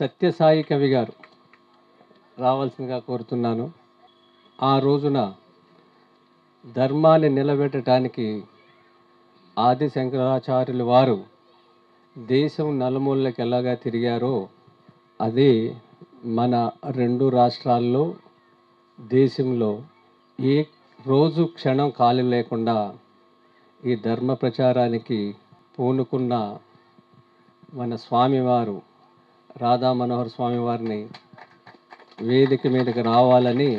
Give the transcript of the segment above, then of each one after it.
సత్యసాయి కవి గారు రావాల్సిందిగా కోరుతున్నాను. ఆ రోజున ధర్మాన్ని నిలబెట్టడానికి ఆది శంకరాచార్యులు వారు దేశం నలుమూలలకు ఎలాగా తిరిగారో అదే మన 2 రాష్ట్రాల్లో దేశంలో ఏ రోజు క్షణం ఖాళీ లేకుండా ఈ ధర్మ ప్రచారానికి పూనుకున్న మన స్వామివారు రాధా మనోహర్ స్వామి వారిని వేదిక మీదకి రావాలని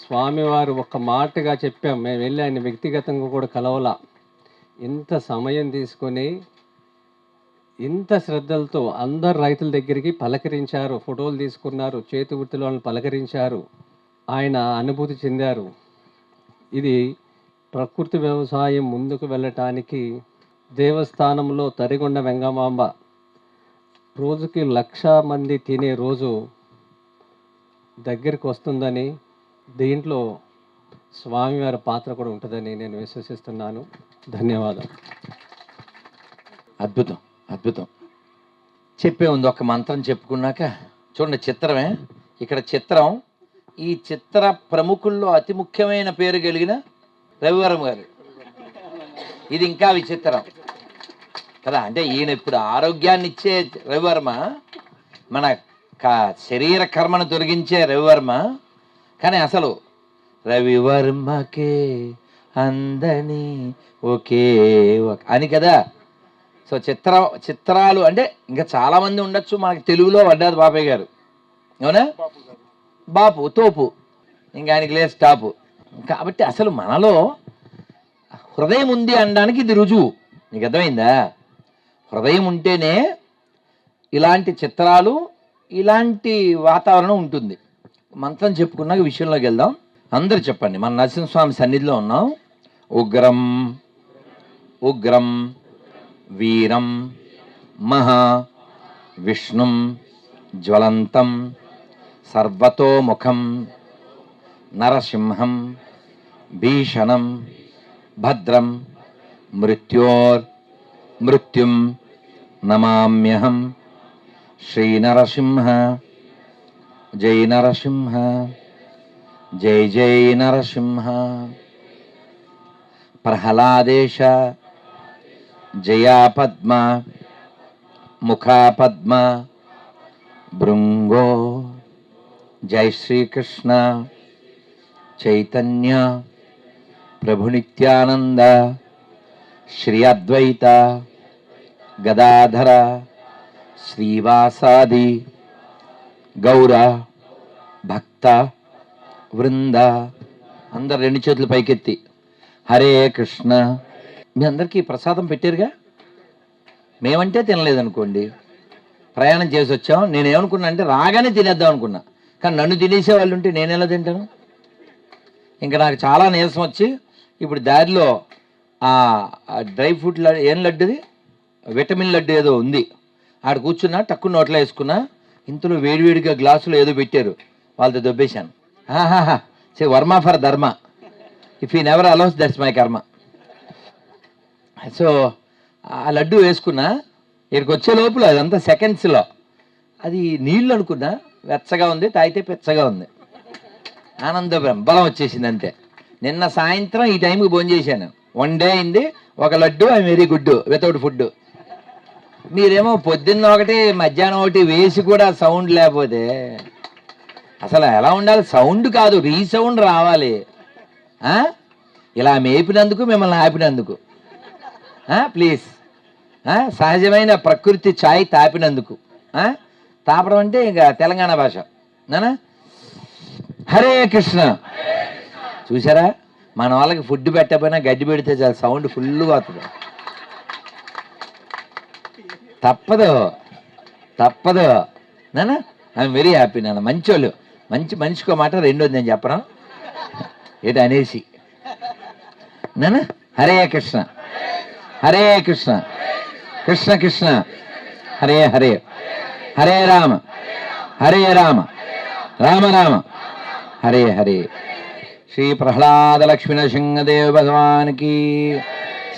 స్వామివారు ఒక్క మాటగా చెప్పాం. మేము వెళ్ళి ఆయన వ్యక్తిగతంగా కూడా కలవలా. ఇంత సమయం తీసుకొని ఇంత శ్రద్ధలతో అందరు రైతుల దగ్గరికి పలకరించారు, ఫోటోలు తీసుకున్నారు, చేతి వృత్తిలో వాళ్ళని పలకరించారు, ఆయన అనుభూతి చెందారు. ఇది ప్రకృతి వ్యవసాయం ముందుకు వెళ్ళటానికి దేవస్థానంలో తరిగొండ వెంగమాంబ రోజుకి 1,00,000 మంది తినే రోజు దగ్గరికి వస్తుందని, దీంట్లో స్వామివారి పాత్ర కూడా ఉంటుందని నేను విశ్వసిస్తున్నాను. ధన్యవాదాలు. అద్భుతం, అద్భుతం. చెప్పే ఉంది ఒక మంత్రం చెప్పుకున్నాక చూడండి, చిత్రమే ఇక్కడ చిత్రం. ఈ చిత్ర ప్రముఖుల్లో అతి ముఖ్యమైన పేరు కలిగిన రవివర్మ గారు. ఇది ఇంకా విచిత్రం కదా. అంటే ఈయన ఇప్పుడు ఆరోగ్యాన్ని ఇచ్చే రవివర్మ, మన శరీర కర్మను తొలగించే రవివర్మ. కానీ అసలు రవివర్మకే అందని ఒకే అని కదా. సో చిత్రాలు అంటే ఇంకా చాలామంది ఉండొచ్చు. మనకి తెలుగులో వడ్డాది బాపయ్య గారు, అవునా? బాపు తోపు, ఇంకా ఆయనకి లేదు స్టాపు. కాబట్టి అసలు మనలో హృదయం ఉంది అనడానికి ఇది రుజువు. నీకు అర్థమైందా? హృదయం ఉంటేనే ఇలాంటి చిత్రాలు, ఇలాంటి వాతావరణం ఉంటుంది. మంత్రం చెప్పుకున్నాక విషయంలోకి వెళ్దాం. అందరు చెప్పండి. మన నరసింహస్వామి సన్నిధిలో ఉన్నాం. ఉగ్రం ఉగ్రం వీరం మహా విష్ణుం జ్వలంతం సర్వతోముఖం నరసింహం భీషణం భద్రం మృత్యుం నమామ్యహం. శ్రీ నరసింహ జై నరసింహ జై జై నరసింహ. ప్రహ్లాదేశ జయా పద్మ ముఖా పద్మ భృంగో. జై శ్రీకృష్ణ చైతన్య ప్రభు నిత్యానంద శ్రీ అద్వైత గదాధర శ్రీవాసాది గౌర భక్త వృంద. అందరు 2 చేతులు పైకెత్తి హరే కృష్ణ. మీ అందరికీ ప్రసాదం పెట్టారుగా. మేమంటే తినలేదనుకోండి, ప్రయాణం చేసి వచ్చాం. నేనేమనుకున్నా అంటే రాగానే తినేద్దాం అనుకున్నా. కానీ నన్ను తినేసే వాళ్ళు ఉంటే నేను ఎలా తింటాను? ఇంకా నాకు చాలా నీరసం వచ్చి ఇప్పుడు దారిలో డ్రై ఫ్రూట్ ఏం లడ్డుది, విటమిన్ లడ్డు ఏదో ఉంది, ఆడ కూర్చున్నా, టక్కు నోట్లో వేసుకున్నా. ఇంతలో వేడివేడిగా గ్లాసులో ఏదో పెట్టారు, వాళ్ళతో దొబ్బేశాను. సే వర్మ ఫర్ ధర్మ, ఇఫ్ ఈ నెవర్ అలౌస్ దట్స్ మై కర్మ. సో ఆ లడ్డు వేసుకున్నా. ఇక్కడికి వచ్చే లోపల అదంతా సెకండ్స్లో అది నీళ్ళు అనుకున్నా. వెచ్చగా ఉంది, తాగితే పెచ్చగా ఉంది. ఆనంద బలం వచ్చేసింది అంతే. నిన్న సాయంత్రం ఈ టైంకి భోజనం చేశాను. 1 డే అయింది. ఒక laddu, I very good without food. మీరేమో పొద్దున్న ఒకటి మధ్యాహ్నం ఒకటి వేసి కూడా సౌండ్ లేకపోతే అసలు ఎలా ఉండాలి? సౌండ్ కాదు, రీసౌండ్ రావాలి. ఇలా మేపినందుకు, మిమ్మల్ని ఆపినందుకు ప్లీజ్. సహజమైన ప్రకృతి ఛాయ్ తాపినందుకు. తాపడం అంటే ఇంకా తెలంగాణ భాష. నానా హరే కృష్ణ. చూసారా, మన వాళ్ళకి ఫుడ్ పెట్టకపోయినా గడ్డి పెడితే చాలా సౌండ్ ఫుల్గా అవుతుంది. తప్పదు నానా. ఐఎమ్ వెరీ హ్యాపీ నాన్న. మంచోళ్ళు, మంచి మనిషికో మాట. రెండోది నేను చెప్పను ఏదో అనేసి. నానా హరే కృష్ణ హరే కృష్ణ కృష్ణ కృష్ణ హరే హరే హరే రామ రామ రామ హరే హరే. శ్రీ ప్రహ్లాద లక్ష్మీ నరసింహదేవ భగవాన్ కి,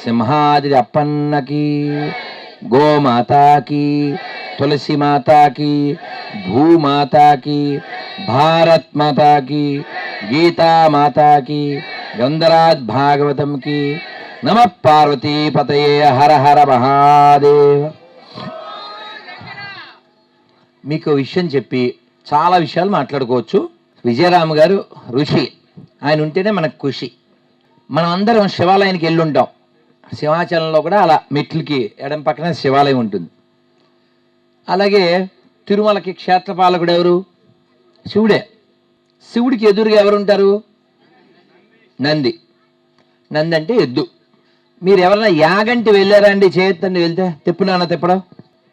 సింహాది అప్పన్నకి, గోమాతాకి, తులసి మాతాకి, భూమాతాకి, భారత్ మాతాకి, గీతా మాతాకి, గంధరాజ్ భాగవతంకి. నమ పార్వతీపతయే. హర హర మహాదేవ. మీకు విషయం చెప్పి చాలా విషయాలు మాట్లాడుకోవచ్చు. విజయరామ గారు ఋషి, ఆయన ఉంటేనే మనకు ఖుషి. మనం అందరం శివాలయానికి వెళ్ళి ఉంటాం. సింహాచలంలో కూడా అలా మెట్లకి ఎడం పక్కన శివాలయం ఉంటుంది. అలాగే తిరుమలకి క్షేత్రపాలకుడు ఎవరు? శివుడే. శివుడికి ఎదురుగా ఎవరు ఉంటారు? నంది. నంది అంటే ఎద్దు. మీరు ఎవరైనా యాగంటి వెళ్ళారా అండి? చేయొద్దండి. వెళ్తే తిప్పునాన్న తిప్పడం.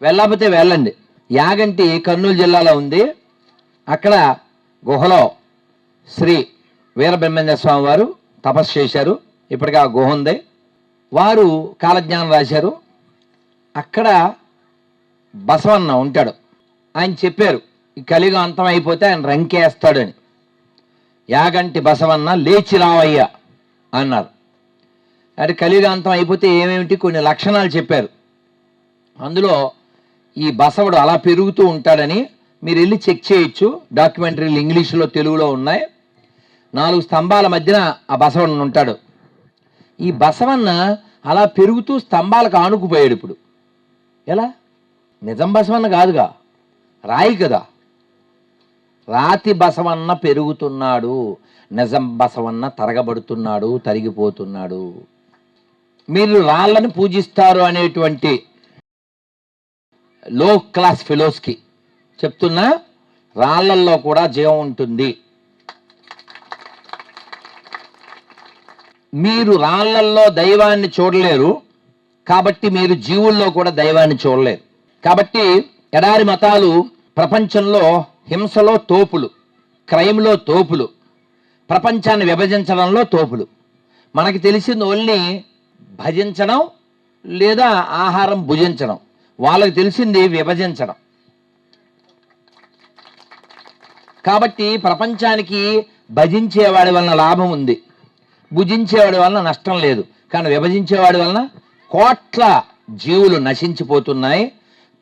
వెళ్ళకపోతే వెళ్ళండి. యాగంటి కర్నూలు జిల్లాలో ఉంది. అక్కడ గుహలో శ్రీ వీరబ్రహ్మేంద్ర స్వామి వారు తపస్సు చేశారు. ఇప్పటికీ ఆ గుహ ఉంది. వారు కాలజ్ఞానం రాశారు. అక్కడ బసవన్న ఉంటాడు. ఆయన చెప్పారు ఈ కలియుగం అంతం అయిపోతే ఆయన రంకేస్తాడని. యాగంటి బసవన్న లేచి రావయ్యా అన్నారు. అంటే కలియుగం అంతం అయిపోతే ఏమేమిటి కొన్ని లక్షణాలు చెప్పారు. అందులో ఈ బసవుడు అలా పెరుగుతూ ఉంటాడని మీరు వెళ్ళి చెక్ చేయొచ్చు. డాక్యుమెంటరీలు ఇంగ్లీషులో తెలుగులో ఉన్నాయి. 4 స్తంభాల మధ్యన ఆ బసవన్న ఉంటాడు. ఈ బసవన్న అలా పెరుగుతూ స్తంభాలకు ఆనుకుపోయాడు. ఇప్పుడు ఎలా? నిజం బసవన్న కాదుగా, రాయి కదా. రాతి బసవన్న పెరుగుతున్నాడు, నిజం బసవన్న తరగబడుతున్నాడు, తరిగిపోతున్నాడు. మీరు రాళ్ళని పూజిస్తారు అనేటువంటి లో క్లాస్ ఫెలోస్కి చెప్తున్నా, రాళ్లల్లో కూడా జీవం ఉంటుంది. మీరు రాళ్లల్లో దైవాన్ని చూడలేరు కాబట్టి మీరు జీవుల్లో కూడా దైవాన్ని చూడలేరు. కాబట్టి ఎడారి మతాలు ప్రపంచంలో హింసలో తోపులు, క్రైమ్లో తోపులు, ప్రపంచాన్ని విభజించడంలో తోపులు. మనకి తెలిసింది ఓన్లీ భజించడం లేదా ఆహారం భుజించడం. వాళ్ళకి తెలిసింది విభజించడం. కాబట్టి ప్రపంచానికి భజించేవాడి వలన లాభం ఉంది, భుజించేవాడి వలన నష్టం లేదు. కానీ విభజించేవాడి వలన కోట్ల జీవులు నశించిపోతున్నాయి,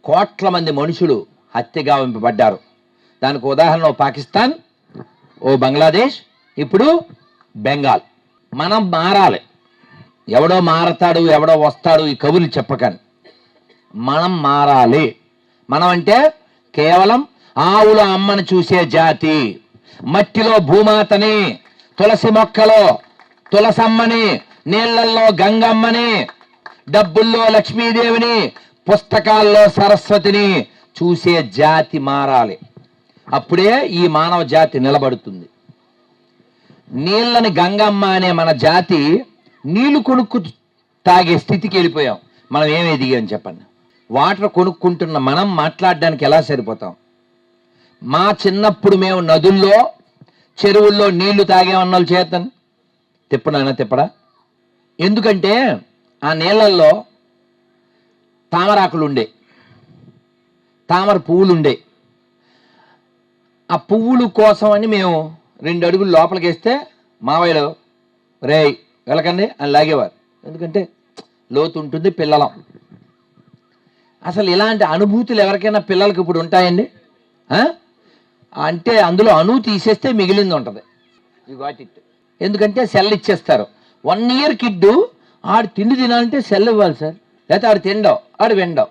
కోట్ల మంది మనుషులు హత్యగావింపబడ్డారు. దానికి ఉదాహరణ ఓ పాకిస్తాన్, ఓ బంగ్లాదేశ్, ఇప్పుడు బెంగాల్. మనం మారాలి. ఎవడో మారతాడు, ఎవడో వస్తాడు ఈ కబుర్లు చెప్పకండి. మనం మారాలి. మనం అంటే కేవలం ఆవుల అమ్మని చూసే జాతి, మట్టిలో భూమాతని, తులసి మొక్కలో తులసమ్మని, నీళ్లల్లో గంగమ్మని, డబ్బుల్లో లక్ష్మీదేవిని, పుస్తకాల్లో సరస్వతిని చూసే జాతి మారాలి. అప్పుడే ఈ మానవ జాతి నిలబడుతుంది. నీళ్ళని గంగమ్మ అనే మన జాతి నీళ్లు కొనుక్కు తాగే స్థితికి వెళ్ళిపోయాం. మనం ఏమి ఎదిగాం చెప్పండి? వాటర్ కొనుక్కుంటున్న మనం మాట్లాడడానికి ఎలా సరిపోతాం? మా చిన్నప్పుడు మేము నదుల్లో చెరువుల్లో నీళ్లు తాగేమన్న వాళ్ళు చేతను తిప్పనైనా తిప్పడా? ఎందుకంటే ఆ నీళ్ళల్లో తామరాకులు ఉండే, తామర పువ్వులు ఉండే. ఆ పువ్వులు కోసం అని మేము 2 అడుగులు లోపలికి వేస్తే మావయ్యలు రేయ్ వెళ్ళకండి అని లాగేవారు. ఎందుకంటే లోతు ఉంటుంది, పిల్లలం. అసలు ఇలాంటి అనుభూతులు ఎవరికైనా పిల్లలకి ఇప్పుడు ఉంటాయండి? అంటే అందులో అణువు తీసేస్తే మిగిలింది ఉంటుంది. You got it. ఎందుకంటే సెల్ ఇచ్చేస్తారు. 1 ఇయర్ కిడ్డు ఆడు తిండి తినాలంటే సెల్ ఇవ్వాలి సార్, లేకపోతే ఆడు తిండవు, ఆడు వెండవు.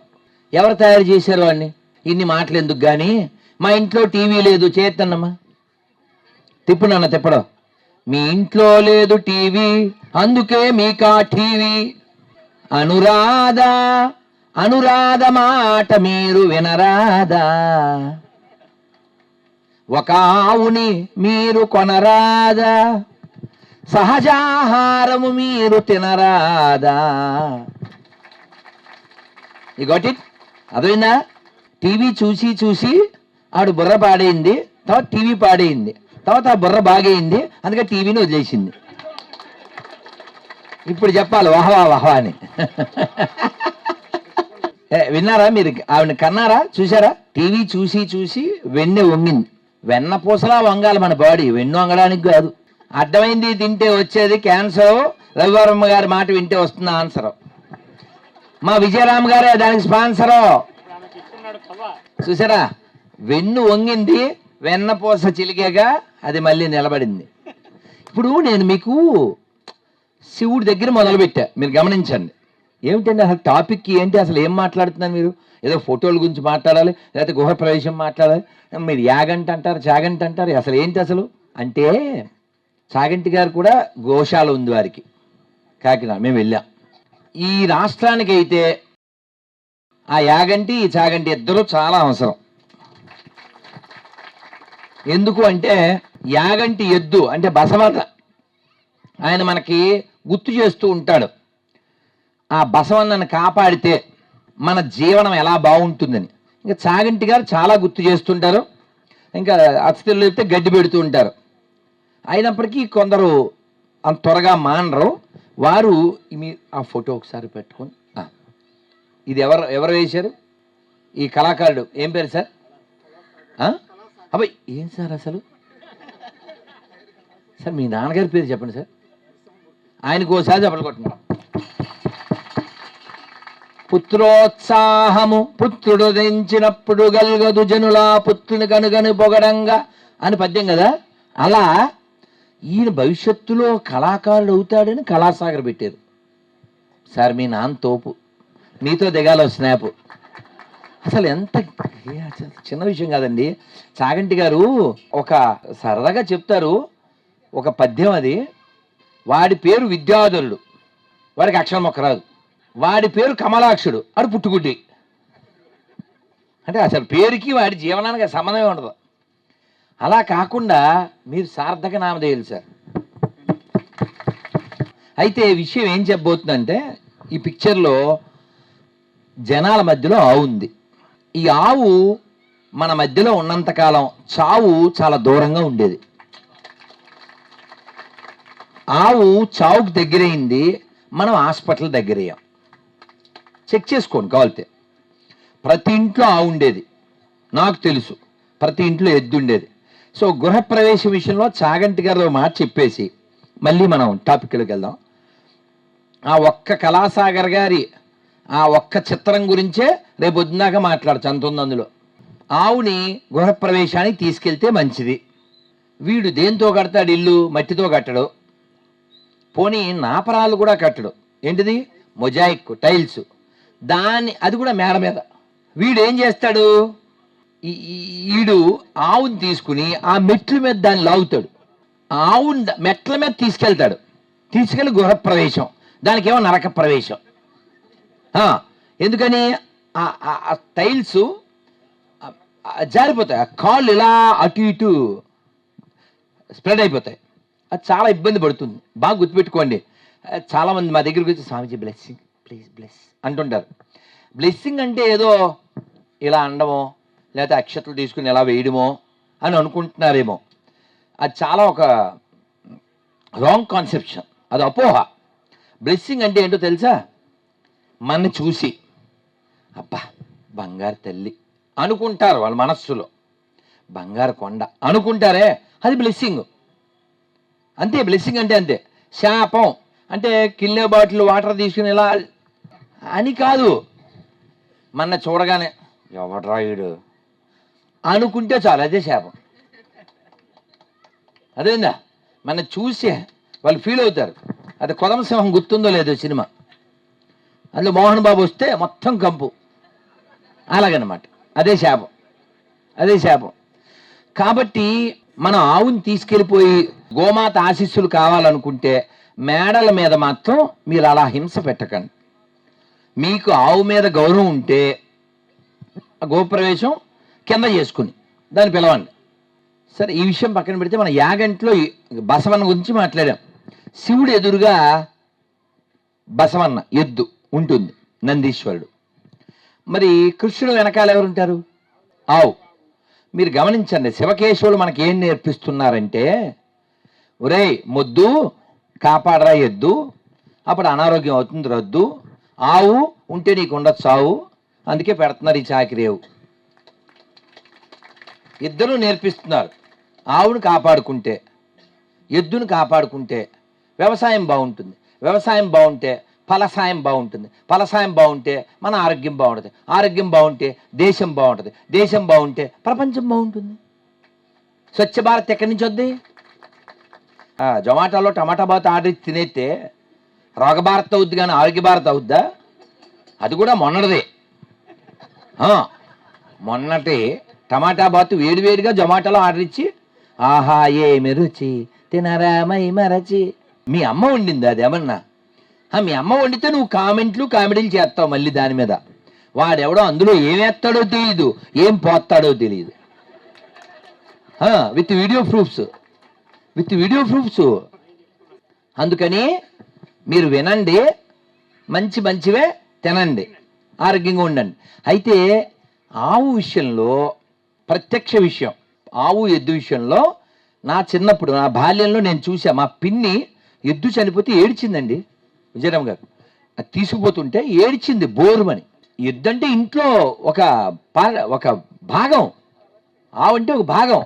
ఎవరు తయారు చేశారు వాడిని? ఇన్ని మాటలు ఎందుకు కానీ, మా ఇంట్లో టీవీ లేదు చేతన్నమ్మా తిప్పు నాన్న తిప్పడం. మీ ఇంట్లో లేదు టీవీ అందుకే మీకా టీవీ. అనురాధ మాట మీరు వినరాదా, ఒక ఆవుని మీరు కొనరాదా, సహజాహారము మీరు తినరాదా. ఈ గాట్ ఇట్? అదైనా టీవీ చూసి చూసి ఆడు బుర్ర పాడైంది, తర్వాత టీవీ పాడైంది, తర్వాత ఆ బుర్ర బాగైంది, అందుకే టీవీని వదిలేసింది. ఇప్పుడు చెప్పాలి వహవా వహవా అని. విన్నారా మీరు? ఆవిడ కన్నారా? చూసారా? టీవీ చూసి చూసి వెన్నె వంగింది. వెన్న పూసలా వంగాలి మన బాడీ, వెన్ను వంగడానికి కాదు. అడ్డమైంది తింటే వచ్చేది క్యాన్సర్. రవివర్మ గారి మాట వింటే వస్తుంది ఆన్సర్. మా విజయరామ్ గారే దానికి స్పాన్సరు. చూసారా, వెన్ను వంగింది, వెన్నపూస చిలికేగా అది మళ్ళీ నిలబడింది. ఇప్పుడు నేను మీకు శివుడి దగ్గర మొదలుపెట్టా, మీరు గమనించండి. ఏమిటండి అసలు టాపిక్ ఏంటి, అసలు ఏం మాట్లాడుతున్నారు మీరు? ఏదో ఫోటోల గురించి మాట్లాడాలి, లేకపోతే గుహ ప్రవేశం మాట్లాడాలి, మీరు యాగంటి అంటారు, చాగంటి అంటారు. అసలు ఏంటి అసలు అంటే, చాగంటి గారు కూడా గోశాల ఉంది వారికి, కాకినాడ. మేము వెళ్ళాం. ఈ రాష్ట్రానికి అయితే ఆ యాగంటి ఈ చాగంటి ఇద్దరు చాలా అవసరం. ఎందుకు అంటే, యాగంటి ఎద్దు అంటే బసవన్న, ఆయన మనకి గుర్తు చేస్తూ ఉంటాడు, ఆ బసవన్నను కాపాడితే మన జీవనం ఎలా బాగుంటుందని. ఇంకా చాగంటి గారు చాలా గుర్తు చేస్తుంటారు, ఇంకా అతిథులు చెప్తే గడ్డి పెడుతూ ఉంటారు. అయినప్పటికీ కొందరు అంత త్వరగా మానరు. వారు మీ ఆ ఫోటో ఒకసారి పెట్టుకొని, ఇది ఎవరు వేశారు? ఈ కళాకారుడు ఏం పేరు సార్? అబ్బాయి ఏం సార్ అసలు? సార్ మీ నాన్నగారి పేరు చెప్పండి సార్. ఆయనకు ఓసారి చెప్పలు కొట్టున్నాం. పుత్రోత్సాహము పుత్రుడు దించినప్పుడు గల్గదు జనులా పుత్రుని కనుగను పొగడంగా అని పద్యం కదా. అలా ఈయన భవిష్యత్తులో కళాకారుడు అవుతాడని కళాసాగర్ పెట్టారు. సార్ మీ నాన్న తోపు, మీతో దిగాలో స్నాప్. అసలు ఎంత చిన్న విషయం కాదండి. చాగంటి గారు ఒక సరదాగా చెప్తారు ఒక పద్యం, అది వాడి పేరు విద్యాధరుడు, వాడికి అక్షరం మొక్క రాదు. వాడి పేరు కమలాక్షుడు, అది పుట్టుగుడ్డి. అంటే అసలు పేరుకి వాడి జీవనానికి సంబంధమే ఉండదు. అలా కాకుండా మీరు సార్థక నామధేయులు సార్. అయితే విషయం ఏం చెప్పబోతుందంటే, ఈ పిక్చర్లో జనాల మధ్యలో ఆవు ఉంది. ఈ ఆవు మన మధ్యలో ఉన్నంతకాలం చావు చాలా దూరంగా ఉండేది. ఆవు చావుకు దగ్గరైంది, మనం హాస్పిటల్ దగ్గరయ్యాం. చెక్ చేసుకోండి కావాలితే. ప్రతి ఇంట్లో ఆవు ఉండేది, నాకు తెలుసు. ప్రతి ఇంట్లో ఎద్దు ఉండేది. సో గృహప్రవేశ విషయంలో చాగంటి గారు మాట చెప్పేసి మళ్ళీ మనం టాపిక్లోకి వెళ్దాం. ఆ ఒక్క కళాసాగర్ గారి ఆ ఒక్క చిత్రం గురించే రేపు పొద్దున్నాక మాట్లాడచ్చు, అంత ఉంది అందులో. ఆవుని గృహప్రవేశానికి తీసుకెళ్తే మంచిది. వీడు దేంతో కడతాడు ఇల్లు? మట్టితో కట్టడు, పోనీ నాపరాలు కూడా కట్టడు. ఏంటిది? Mosaic tiles. అది కూడా మేడ మీద. వీడు ఏం చేస్తాడు? ఈడు ఆవుని తీసుకుని ఆ మెట్ల మీద దాన్ని లాగుతాడు, ఆవుని మెట్ల మీద తీసుకెళ్ళి గృహప్రవేశం. దానికి ఏమో నరక ప్రవేశం. ఎందుకని? ఆ టైల్స్ జారిపోతాయి, ఆ కాళ్ళు ఇలా అటు ఇటు స్ప్రెడ్ అయిపోతాయి. అది చాలా ఇబ్బంది పడుతుంది. బాగా గుర్తుపెట్టుకోండి. చాలామంది మా దగ్గరికి వచ్చి స్వామిజీ బ్లెస్సింగ్ ప్లీజ్ బ్లెస్ అంటుంటారు. బ్లెస్సింగ్ అంటే ఏదో ఇలా అనడమో, లేకపోతే అక్షతలు తీసుకుని ఎలా వేయడమో అని అనుకుంటున్నారేమో. అది చాలా ఒక రాంగ్ కాన్సెప్షన్, అది అపోహ. బ్లెస్సింగ్ అంటే ఏంటో తెలుసా? మనని చూసి అబ్బా బంగారు తల్లి అనుకుంటారు వాళ్ళ మనస్సులో, బంగారు కొండ అనుకుంటారే, అది బ్లెస్సింగ్. అంతే. బ్లెస్సింగ్ అంటే అంతే. శాపం అంటే కిల్లే బాటిల్ వాటర్ తీసుకుని ఇలా అని కాదు. మన చూడగానే ఎవడ్రాయుడు అనుకుంటే చాలు, అదే శాపం. అదేందా? మన చూసే వాళ్ళు ఫీల్ అవుతారు. అది కొదమ సింహం గుర్తుందో లేదో సినిమా, అందులో మోహన్ బాబు వస్తే మొత్తం కంపు, అలాగనమాట. అదే శాపం. కాబట్టి మనం ఆవుని తీసుకెళ్ళిపోయి గోమాత ఆశీస్సులు కావాలనుకుంటే మేడల మీద మాత్రం మీరు అలా హింస పెట్టకండి. మీకు ఆవు మీద గౌరవం ఉంటే గోప్రవేశం కింద చేసుకుని దాన్ని పిలవండి. సరే, ఈ విషయం పక్కన పెడితే మన యాగంట్లో బసవన్న గురించి మాట్లాడాం. శివుడు ఎదురుగా బసవన్న ఎద్దు ఉంటుంది, నందీశ్వరుడు. మరి కృష్ణుడు వెనకాల ఎవరుంటారు? ఆవు. మీరు గమనించండి, శివకేశవులు మనకి ఏం నేర్పిస్తున్నారంటే, ఒరేయ్ మొద్దు కాపాడరా ఎద్దు, అప్పుడు అనారోగ్యం అవుతుంది రద్దు, ఆవు ఉంటే నీకు ఉండదు సావు, అందుకే పెడుతున్నారు ఈ చాకిరేవు. ఇద్దరు నేర్పిస్తున్నారు. ఆవును కాపాడుకుంటే, ఎద్దును కాపాడుకుంటే వ్యవసాయం బాగుంటుంది. వ్యవసాయం బాగుంటే ఫలసాయం బాగుంటుంది, ఫలసాయం బాగుంటే మన ఆరోగ్యం బాగుంటుంది, ఆరోగ్యం బాగుంటే దేశం బాగుంటుంది, దేశం బాగుంటే ప్రపంచం బాగుంటుంది. స్వచ్ఛ భారత్ ఎక్కడి నుంచి వద్ది? జొమాటోలో టమాటా బాత్ ఆర్డర్ ఇచ్చి తినేస్తే రోగ భారత్ అవుద్ది కానీ ఆరోగ్య భారత్ అవుద్దా? అది కూడా మొన్నటిదే. మొన్నటి టమాటా బాత్ వేడివేడిగా జొమాటోలో ఆర్డర్ ఇచ్చి ఆహా ఏమి రుచి తినరా మై మరచి. మీ అమ్మ వండింది అది ఏమన్నా? మీ అమ్మ వండితే నువ్వు కామెడీలు చేస్తావు మళ్ళీ దాని మీద. వాడెవడో అందులో ఏం వేస్తాడో తెలియదు, ఏం పోస్తాడో తెలియదు. With video proofs. అందుకని మీరు వినండి, మంచివే తినండి, ఆరోగ్యంగా ఉండండి. అయితే ఆవు విషయంలో ప్రత్యక్ష విషయం, ఆవు ఎద్దు విషయంలో నా చిన్నప్పుడు నా బాల్యంలో నేను చూసా. మా పిన్ని ఎద్దు చనిపోతే ఏడ్చిందండి విజయరామ్ గారు. అది తీసుకుపోతుంటే ఏడ్చింది బోరుమని. ఎద్దు అంటే ఇంట్లో ఒక భాగం, ఆవు అంటే ఒక భాగం.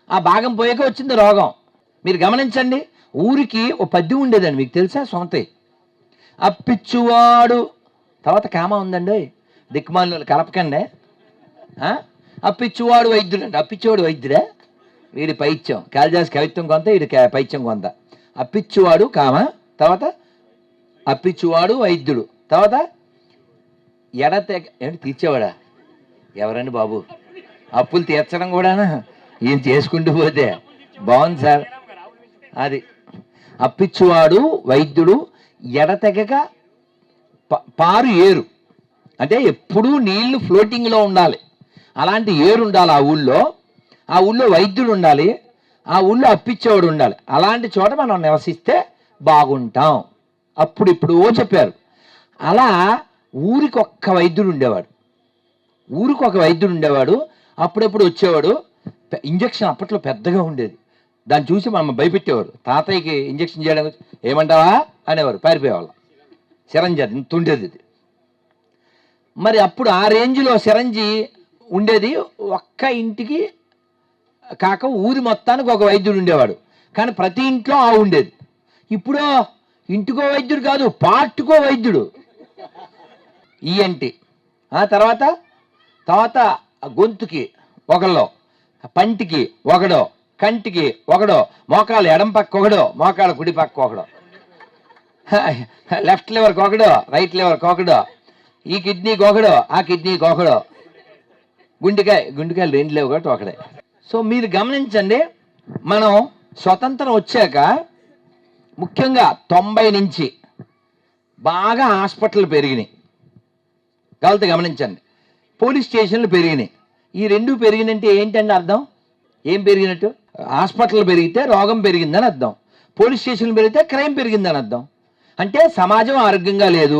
ఆ భాగం పోయాక వచ్చింది రోగం. మీరు గమనించండి, ఊరికి ఓ పద్యం ఉండేదండి, మీకు తెలుసా? సొంత అప్పిచ్చువాడు, తర్వాత కామా ఉందండి, దిక్కుమాలు కలపకండి. అప్పిచ్చువాడు వైద్యుడు అంటే అప్పిచ్చేవాడు వైద్యుడే, వీడి పైత్యం, కాళిదాస్ కవిత్వం కొంత, వీడి పైత్యం కొంత. అప్పిచ్చువాడు కామ, తర్వాత అప్పిచ్చువాడు వైద్యుడు, తర్వాత ఏంటి తీర్చేవాడా? ఎవరండి బాబు? అప్పులు తీర్చడం కూడానా? ఈయన చేసుకుంటూ పోతే బాగుంది సార్. అది అప్పిచ్చువాడు వైద్యుడు, ఎడతెగక పారు ఏరు, అంటే ఎప్పుడూ నీళ్లు ఫ్లోటింగ్లో ఉండాలి, అలాంటి ఏరు ఉండాలి ఆ ఊళ్ళో వైద్యుడు ఉండాలి, ఆ ఊళ్ళో అప్పిచ్చేవాడు ఉండాలి. అలాంటి చోట మనం నివసిస్తే బాగుంటాం. ఇప్పుడు చెప్పారు. అలా ఊరికి ఒక్క వైద్యుడు ఉండేవాడు, అప్పుడప్పుడు వచ్చేవాడు. ఇంజక్షన్ అప్పట్లో పెద్దగా ఉండేది, దాన్ని చూసి మనం భయపెట్టేవారు. తాతయ్యకి ఇంజక్షన్ చేయడం ఏమంటావా అనేవారు, పారిపోయేవాళ్ళం. సిరంజి అది ఇంత ఉండేది ఇది. మరి అప్పుడు ఆ రేంజ్లో సిరంజి ఉండేది. ఒక్క ఇంటికి కాక ఊరి మొత్తానికి ఒక వైద్యుడు ఉండేవాడు, కానీ ప్రతి ఇంట్లో ఆవు ఉండేది. ఇప్పుడు ఇంటికో వైద్యుడు కాదు, పార్టుకో వైద్యుడు. ఈఎన్టి. తర్వాత గొంతుకి ఒకళ్ళో, పంటికి ఒకడో, కంటికి ఒకడో, మోకాలు ఎడం పక్క ఒకడో, మోకాలు కుడి పక్క ఒకడో, లెఫ్ట్ లివర్కి ఒకడో, రైట్ లివర్కి ఒకడో, ఈ కిడ్నీకి ఒకడో, ఆ కిడ్నీకి ఒకడో, గుండెకాయలు రెండు లేవు కాబట్టి ఒకడే. సో మీరు గమనించండి, మనం స్వతంత్రం వచ్చాక ముఖ్యంగా 90 నుంచి బాగా హాస్పిటల్ పెరిగినాయి. కాబట్టి గమనించండి, పోలీస్ స్టేషన్లు పెరిగినాయి. ఈ రెండు పెరిగినంటే ఏంటంటే అర్థం? ఏం పెరిగినట్టు? హాస్పిటల్ పెరిగితే రోగం పెరిగిందని అర్థం, పోలీస్ స్టేషన్లు పెరిగితే క్రైమ్ పెరిగిందని అర్థం. అంటే సమాజం ఆరోగ్యంగా లేదు,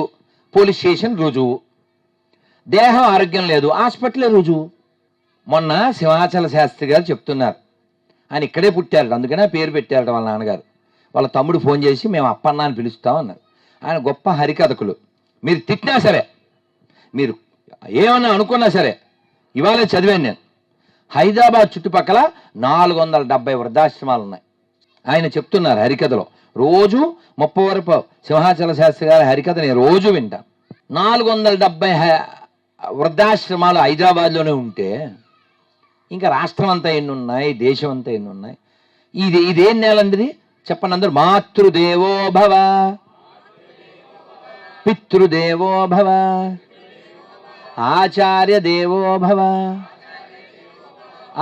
పోలీస్ స్టేషన్ రుజువు. దేహం ఆరోగ్యం లేదు, హాస్పిటలే రుజువు. మొన్న సింహాచల శాస్త్రి గారు చెప్తున్నారు, ఆయన ఇక్కడే పుట్టారు, అందుకనే పేరు పెట్టారట వాళ్ళ నాన్నగారు. వాళ్ళ తమ్ముడు ఫోన్ చేసి మేము అప్పన్న అని పిలుస్తామన్నారు. ఆయన గొప్ప హరికథకులు. మీరు తిట్టినా సరే, మీరు ఏమన్నా అనుకున్నా సరే, ఇవాళే చదివాను నేను, హైదరాబాద్ చుట్టుపక్కల 470 వృద్ధాశ్రమాలు ఉన్నాయి. ఆయన చెప్తున్నారు హరికథలో. రోజు 30 వరకు సింహాచల శాస్త్రి గారి హరికథ నేను రోజు వింటాను. 470 వృద్ధాశ్రమాలు హైదరాబాద్లోనే ఉంటే ఇంకా రాష్ట్రం అంతా ఎన్ని ఉన్నాయి, దేశం అంతా ఎన్ని ఉన్నాయి? ఇదేం నేలండిది చెప్పండి అందరూ. మాతృదేవో భవ, పితృదేవో భవ, ఆచార్య దేవో భవ,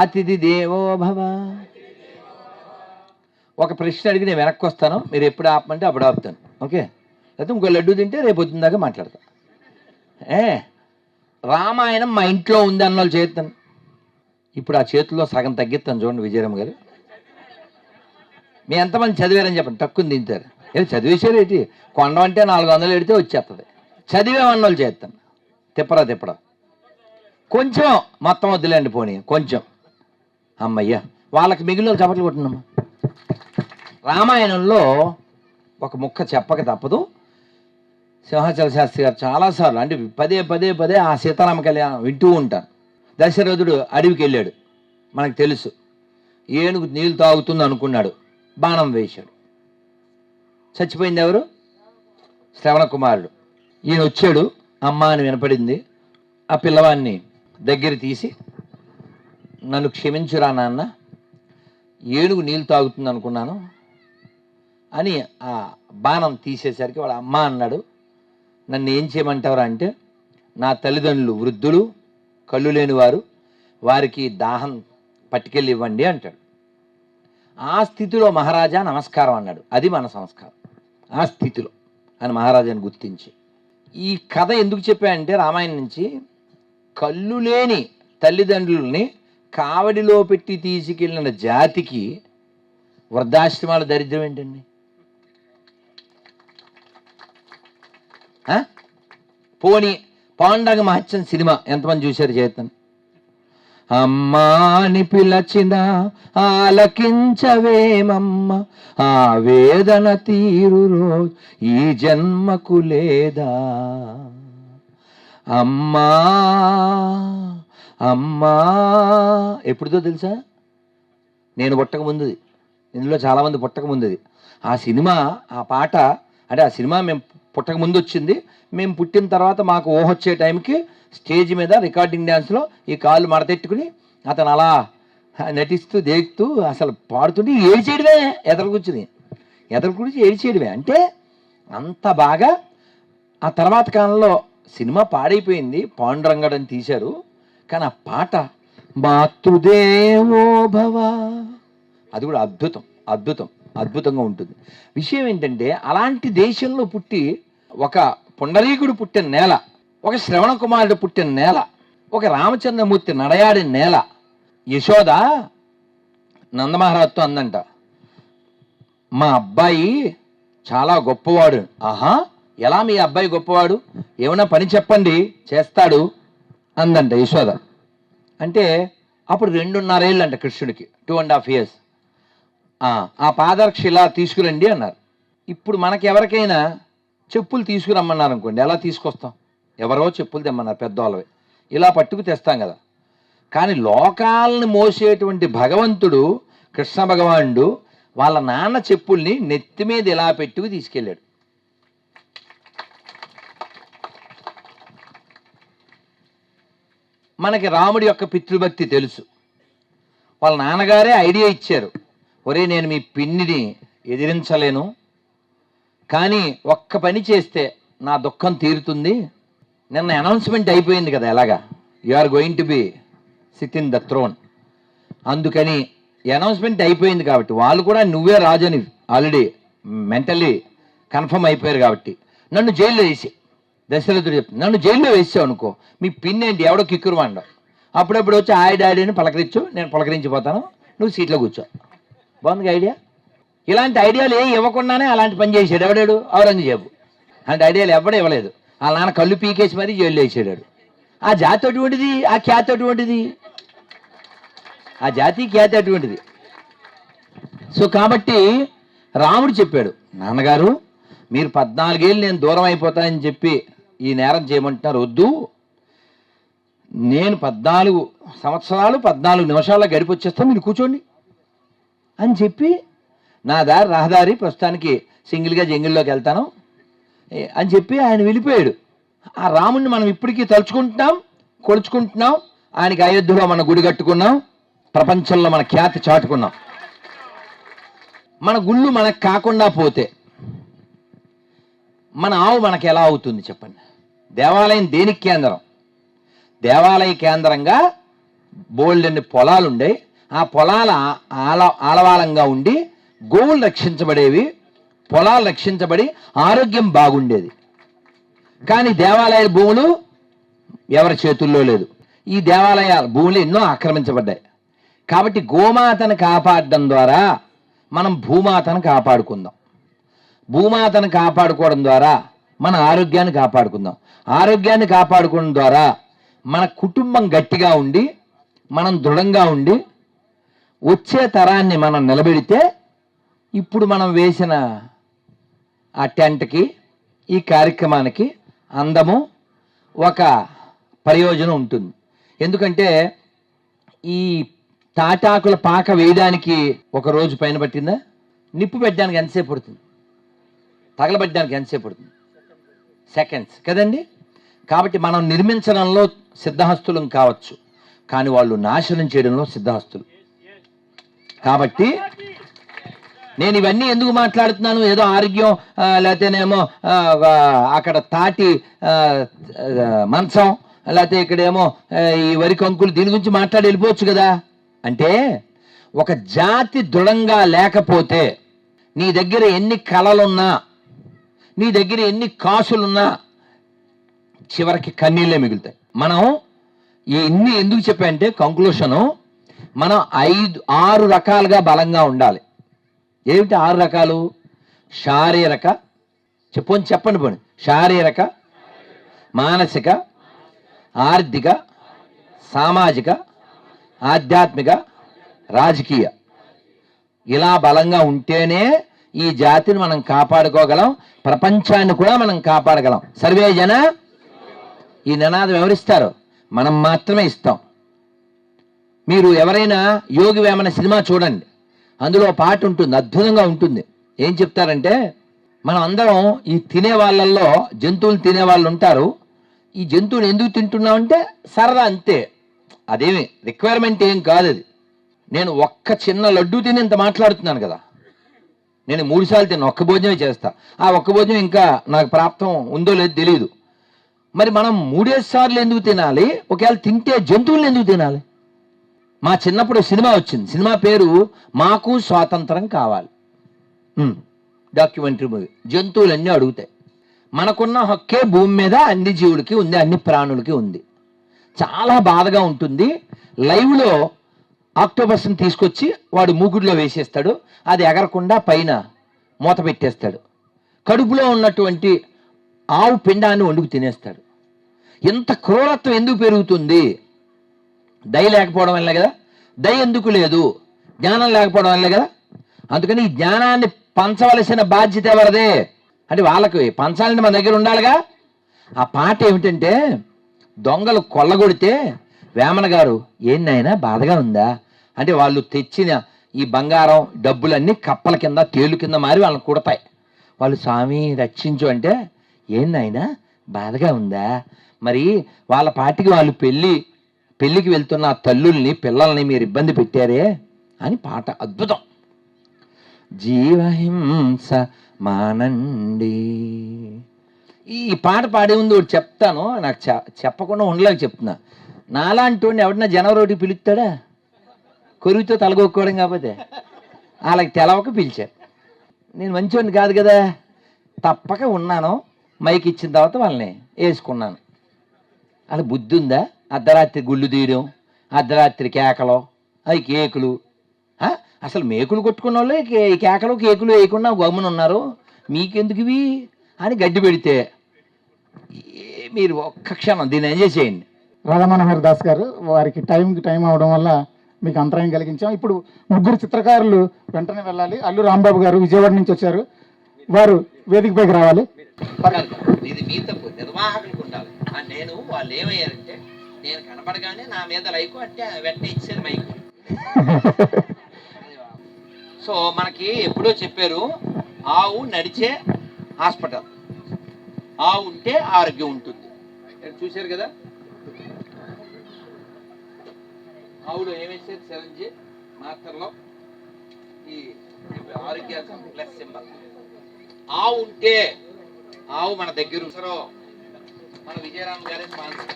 అతిథి దేవో భవ. ఒక ప్రశ్న అడిగి నేను వెనక్కి వస్తాను, మీరు ఎప్పుడు ఆపమంటే అప్పుడు ఆపుతాను, ఓకే? లేకపోతే ఇంకో లడ్డు తింటే రేపు పొద్దున్న దాకా మాట్లాడతాను. రామాయణం మా ఇంట్లో ఉంది అన్న వాళ్ళు చేస్తాను. ఇప్పుడు ఆ చేతుల్లో సగం తగ్గిస్తాను చూడండి విజయరామ్ గారు. మీ ఎంతమంది చదివారని చెప్పండి, తక్కువ తింటారు. ఏదో చదివేశారు ఏంటి? కొండ అంటే 400 ఎడితే వచ్చేస్తుంది. చదివేమన్న వాళ్ళు చేస్తాను. తిప్పడా కొంచెం, మొత్తం వద్దులేండి పోనీ కొంచెం. అమ్మయ్యా, వాళ్ళకి మిగిలిన చప్పట్లు కొట్టినమ్మా. రామాయణంలో ఒక ముక్క చెప్పక తప్పదు. సింహాచల శాస్త్రి గారు చాలాసార్లు, అంటే పదే ఆ సీతారామ కళ్యాణం వింటూ ఉంటాను. దశరథుడు అడవికి వెళ్ళాడు, మనకు తెలుసు. ఏనుగు నీళ్ళు తాగుతుంది అనుకున్నాడు, బాణం వేశాడు. చచ్చిపోయింది ఎవరు? శ్రవణ కుమారుడు. ఈయన వచ్చాడు, అమ్మ అని వినపడింది. ఆ పిల్లవాడిని దగ్గర తీసి, నన్ను క్షమించురా నాన్న, ఏనుగు నీళ్ళు తాగుతుంది అనుకున్నాను అని ఆ బాణం తీసేసరికి వాడు అమ్మ అన్నాడు. నన్ను ఏం చేయమంటారా అంటే, నా తల్లిదండ్రులు వృద్ధులు, కళ్ళు లేని వారు, వారికి దాహం పట్టుకెళ్ళి ఇవ్వండి అంటాడు. ఆ స్థితిలో మహారాజా నమస్కారం అన్నాడు. అది మన సంస్కారం, ఆ స్థితిలో అని మహారాజాని గుర్తించి. ఈ కథ ఎందుకు చెప్పాయంటే రామాయణం నుంచి, కళ్ళు లేని తల్లిదండ్రుల్ని కావడిలో పెట్టి తీసుకెళ్ళిన జాతికి వృద్ధాశ్రమాల దరిద్రం ఏంటండి? పోనీ పాండగ మహత్యం సినిమా ఎంతమంది చూశారు చేతను? అమ్మాని పిలచిన ఆలకించవేమమ్మ, ఆ వేదన తీరు రోజు ఈ జన్మకు లేదా. అమ్మా అమ్మా ఎప్పుడుదో తెలుసా? నేను పుట్టక ముందుది, ఇందులో చాలామంది పుట్టక ముందుది. ఆ సినిమా, ఆ పాట, అంటే ఆ సినిమా మేము పుట్టక ముందు వచ్చింది. మేము పుట్టిన తర్వాత మాకు ఊహొచ్చే టైంకి స్టేజ్ మీద రికార్డింగ్ డ్యాన్స్లో ఈ కాళ్ళు మడతెట్టుకుని అతను అలా నటిస్తూ దేగుతూ అసలు పాడుతుంటే ఏడిచేయడమే, ఎదరు కూర్చుని ఏడిచేయడమే. అంటే అంత బాగా. ఆ తర్వాత కాలంలో సినిమా పాడైపోయింది, పాండురంగడని తీశారు. కానీ ఆ పాట మాతృదేవో భవ, అది కూడా అద్భుతంగా ఉంటుంది. విషయం ఏంటంటే, అలాంటి దేశంలో పుట్టి ఒక పుండరీకుడు పుట్టిన నేల, ఒక శ్రవణ కుమారుడు పుట్టిన నేల, ఒక రామచంద్రమూర్తి నడయాడిన నేల. యశోద నందమహారాజుతో అందంట, మా అబ్బాయి చాలా గొప్పవాడు. ఆహా, ఎలా మీ అబ్బాయి గొప్పవాడు? ఏమైనా పని చెప్పండి చేస్తాడు అందంట యశోద. అంటే అప్పుడు 2.5 ఏళ్ళు అంట కృష్ణుడికి, 2.5 years. ఆ పాదరక్ష ఇలా తీసుకురండి అన్నారు. ఇప్పుడు మనకి ఎవరికైనా చెప్పులు తీసుకురమ్మన్నారు అనుకోండి, ఎలా తీసుకొస్తాం? ఎవరో చెప్పులు తెమ్మన్నారు పెద్దవాళ్ళవి, ఇలా పట్టుకు తెస్తాం కదా. కానీ లోకాలను మోసేటువంటి భగవంతుడు, కృష్ణ భగవానుడు, వాళ్ళ నాన్న చెప్పుల్ని నెత్తి మీద ఇలా పెట్టుకు తీసుకెళ్ళాడు. మనకి రాముడి యొక్క పితృభక్తి తెలుసు. వాళ్ళ నాన్నగారే ఐడియా ఇచ్చారు, ఒరే నేను మీ పిన్నిని ఎదిరించలేను, కానీ ఒక్క పని చేస్తే నా దుఃఖం తీరుతుంది. నిన్న అనౌన్స్మెంట్ అయిపోయింది కదా, ఎలాగా you are going to be sit in the throne. అందుకని అనౌన్స్మెంట్ అయిపోయింది కాబట్టి వాళ్ళు కూడా నువ్వే రాజని ఆల్రెడీ మెంటల్లీ కన్ఫర్మ్ అయిపోయారు కాబట్టి నన్ను జైల్లో వేసి, దశరథుడు చెప్తుంది, నన్ను జైల్లో వేసావు అనుకో, మీ పిన్ ఏంటి ఎవడో కిక్కురు మండవు, అప్పుడప్పుడు వచ్చి హాయ్ డాడీ అని పలకరించు, నేను పలకరించిపోతాను, నువ్వు సీట్లో కూర్చో. బాగుంది ఐడియా. ఇలాంటి ఐడియాలు ఏం ఇవ్వకుండానే అలాంటి పని చేశాడు ఎవడాడు? ఔరంగజేబు. అలాంటి ఐడియాలు ఎవడూ ఇవ్వలేదు. వాళ్ళ నాన్న కళ్ళు పీకేసి మరీ జైల్లో వేసాడు. ఆ జాతి అటువంటిది, ఆ ఖ్యాతి అటువంటిది, ఆ జాతి ఖ్యాతి అటువంటిది. సో కాబట్టి రాముడు చెప్పాడు, నాన్నగారు మీరు 14 ఏళ్ళు నేను దూరం అయిపోతానని చెప్పి ఈ నేరం చేయమంటున్నారు, వద్దు, నేను 14 సంవత్సరాలు 14 నిమిషాల్లో గడిపి వచ్చేస్తాను, మీరు కూర్చోండి అని చెప్పి, నా దారి రహదారి ప్రస్తుతానికి సింగిల్గా జంగిల్లోకి వెళ్తాను అని చెప్పి ఆయన వెళ్ళిపోయాడు. ఆ రాముడిని మనం ఇప్పటికీ తలుచుకుంటున్నాం, కొలుచుకుంటున్నాం. ఆయనకి అయోధ్యలో మన గుడి కట్టుకున్నాం, ప్రపంచంలో మన ఖ్యాతి చాటుకున్నాం. మన గుళ్ళు మనకు కాకుండా పోతే మన ఆవు మనకి ఎలా అవుతుంది చెప్పండి? దేవాలయం దేనికి కేంద్రం? దేవాలయ కేంద్రంగా బోల్డెన్ని పొలాలు ఉండేవి. ఆ పొలాల ఆలవాలంగా ఉండి గోవులు రక్షించబడేవి, పొలాలు రక్షించబడి ఆరోగ్యం బాగుండేది. కానీ దేవాలయాల భూములు ఎవరి చేతుల్లో లేదు. ఈ దేవాలయాల భూములు ఎన్నో ఆక్రమించబడ్డాయి. కాబట్టి గోమాతను కాపాడడం ద్వారా మనం భూమాతను కాపాడుకుందాం. భూమాతను కాపాడుకోవడం ద్వారా మన ఆరోగ్యాన్ని కాపాడుకుందాం. ఆరోగ్యాన్ని కాపాడుకోవడం ద్వారా మన కుటుంబం గట్టిగా ఉండి, మనం దృఢంగా ఉండి, వచ్చే తరాన్ని మనం నిలబెడితే ఇప్పుడు మనం వేసిన ఆ టెంట్కి, ఈ కార్యక్రమానికి అందము, ఒక ప్రయోజనం ఉంటుంది. ఎందుకంటే ఈ తాటాకుల పాక వేయడానికి 1 రోజు పైన పట్టిందా? నిప్పు పెట్టడానికి ఎంతసేపు పడుతుంది? తగలబెట్టడానికి ఎంతసేపు పడుతుంది? సెకండ్స్ కదండి. కాబట్టి మనం నిర్మించడంలో సిద్ధహస్తులం కావచ్చు, కానీ వాళ్ళు నాశనం చేయడంలో సిద్ధహస్తులు. కాబట్టి నేను ఇవన్నీ ఎందుకు మాట్లాడుతున్నాను? ఏదో ఆరోగ్యం లేకపోతేనేమో అక్కడ తాటి మంచం, లేకపోతే ఇక్కడేమో ఈ వరి కంకులు, దీని గురించి మాట్లాడి వెళ్ళిపోవచ్చు కదా. అంటే ఒక జాతి దృఢంగా లేకపోతే నీ దగ్గర ఎన్ని కళలున్నా, నీ దగ్గర ఎన్ని కాసులున్నా చివరికి కన్నీళ్ళే మిగులుతాయి. మనం ఇన్ని ఎందుకు చెప్పాయంటే కంక్లూషను, మనం 6 రకాలుగా బలంగా ఉండాలి. ఏమిటి 6 రకాలు? శారీరక, చెప్పండి పోనీ. శారీరక, మానసిక, ఆర్థిక, సామాజిక, ఆధ్యాత్మిక, రాజకీయ. ఇలా బలంగా ఉంటేనే ఈ జాతిని మనం కాపాడుకోగలం, ప్రపంచాన్ని కూడా మనం కాపాడగలం. సర్వే జన, ఈ నినాదం ఎవరిస్తారు? మనం మాత్రమే ఇస్తాం. మీరు ఎవరైనా యోగి వేమన సినిమా చూడండి, అందులో పాట ఉంటుంది, అద్భుతంగా ఉంటుంది. ఏం చెప్తారంటే, మనం అందరం ఈ తినే వాళ్ళల్లో జంతువులు తినే వాళ్ళు ఉంటారు. ఈ జంతువుని ఎందుకు తింటున్నామంటే సరదా, అంతే. అదేమి రిక్వైర్మెంట్ ఏం కాదు. అది నేను ఒక్క చిన్న లడ్డూ తిని ఇంత మాట్లాడుతున్నాను కదా. నేను 3 సార్లు తిన్నా, ఒక్క భోజనమే చేస్తా. ఆ ఒక్క భోజనం ఇంకా నాకు ప్రాప్తం ఉందో లేదో తెలియదు. మరి మనం 3 సార్లు ఎందుకు తినాలి? ఒకవేళ తింటే జంతువులను ఎందుకు తినాలి? మా చిన్నప్పుడు సినిమా వచ్చింది, సినిమా పేరు మాకు స్వాతంత్రం కావాలి. Documentary movie. జంతువులన్నీ అడుగుతాయి, మనకున్న హక్కే భూమి మీద అన్ని జీవులకి ఉంది, అన్ని ప్రాణులకి ఉంది. చాలా బాధగా ఉంటుంది. లైవ్లో ఆక్టోపస్ని తీసుకొచ్చి వాడు మూగుడిలో వేసేస్తాడు, అది ఎగరకుండా పైన మూత పెట్టేస్తాడు. కడుపులో ఉన్నటువంటి ఆవు పిండాన్ని వండుకు తినేస్తాడు. ఇంత క్రూరత్వం ఎందుకు పెరుగుతుంది? దయ లేకపోవడం వల్లే కదా. దయ ఎందుకు లేదు? జ్ఞానం లేకపోవడం వల్లే కదా. అందుకని ఈ జ్ఞానాన్ని పంచవలసిన బాధ్యత ఎవరిదే? అంటే వాళ్ళకి పంచాలని మన దగ్గర ఉండాలిగా. ఆ పాట ఏమిటంటే, దొంగలు కొల్లగొడితే వేమన గారు, ఏందైనా బాధగా ఉందా అంటే, వాళ్ళు తెచ్చిన ఈ బంగారం డబ్బులన్నీ కప్పల కింద తేలు కింద మారి వాళ్ళని కుడతాయి. వాళ్ళు స్వామి రక్షించు అంటే, ఏందైనా బాధగా ఉందా? మరి వాళ్ళ పాటికి వాళ్ళు పెళ్ళికి వెళ్తున్న ఆ తల్లుల్ని, పిల్లల్ని మీరు ఇబ్బంది పెట్టారే అని పాట. అద్భుతం. జీవహింస మానండి. ఈ పాట పాడే ముందు ఒకటి చెప్తాను, నాకు చెప్పకుండా ఉండలేక చెప్తున్నా. నాలాంటి వాడిని ఎవడన్నా జనవరి 1 పిలుస్తాడా? కొరువుతో తలగొక్కోవడం కాకపోతే వాళ్ళకి తెలవక పిలిచారు. నేను మంచివాడిని కాదు కదా, తప్పక ఉన్నాను. మైక్ ఇచ్చిన తర్వాత వాళ్ళని వేసుకున్నాను. అది బుద్ధి ఉందా? అర్ధరాత్రి గుళ్ళు తీయడం, అర్ధరాత్రి కేకలు, అవి కేకులు. అసలు మేకులు కొట్టుకున్న వాళ్ళు కేకలు కేకులు వేయకుండా గమ్మున ఉన్నారు. మీకెందుకు ఇవి అని గడ్డి పెడితే మీరు ఒక్క క్షణం దీన్ని ఎంజాయ్ చేయండి. రాధామనోహర్ దాస్ గారు, వారికి టైం అవడం వల్ల మీకు అంతరాయం కలిగించాం. ఇప్పుడు 3 చిత్రకారులు వెంటనే వెళ్ళాలి. అల్లు రాంబాబు గారు విజయవాడ నుంచి వచ్చారు, వారు వేదికపైకి రావాలి. ఇది మీ తప్పు, నిర్వాహకులకు ఉండాలి. నేను వాళ్ళు ఏమయ్యారంటే, నేను కనపడగానే నా మీద లైక్ అంటే వెంటనే ఇచ్చేది మైక్. సో మనకి ఎప్పుడో చెప్పారు, ఆవు నడిచే హాస్పిటల్, ఆవు ఉంటే ఆరోగ్యం ఉంటుంది. చూశారు కదా, ఆవులో ఏమేసారు? చిరంజీ మాత్రలో ఈ ఆరోగ్య ప్లస్ సింబల్. ఆవు ఉంటే, ఆవు మన దగ్గర మన విజయరామ్ గారే స్పాన్సర్.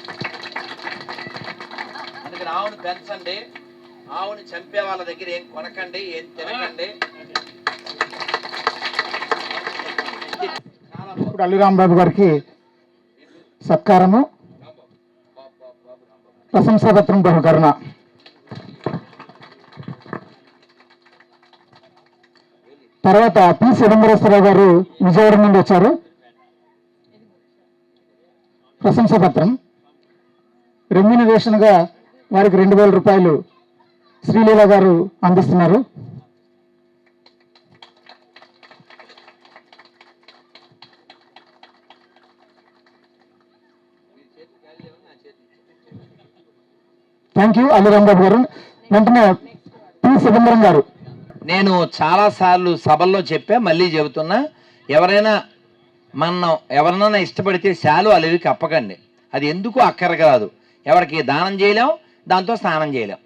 అందుకని ఆవును పెంచండి, ఆవుని చంపే వాళ్ళ దగ్గర ఏం కొనకండి, ఏం తినకండి. ఇప్పుడు అల్లు రాంబాబు గారికి సత్కారము, ప్రశంసాపత్రం బహుకరణ. తర్వాత పి చిదంబరేశ్వరరావు గారు విజయవాడ నుండి వచ్చారు. ప్రశంసాపత్రం రెమ్యూనరేషన్గా వారికి 2000 రూపాయలు శ్రీలీల గారు అందిస్తున్నారు. థ్యాంక్ యూ అల్లు రాంబాబు గారు. వెంటనే పి చిదంబరం గారు. నేను చాలాసార్లు సభల్లో చెప్పా, మళ్ళీ చెబుతున్నా, ఎవరైనా మనం ఎవరినైనా ఇష్టపడితే శాలు అలవి కప్పకండి. అది ఎందుకు అక్కరకు రాదు. ఎవరికి దానం చేయలేం, దాంతో స్నానం చేయలేం.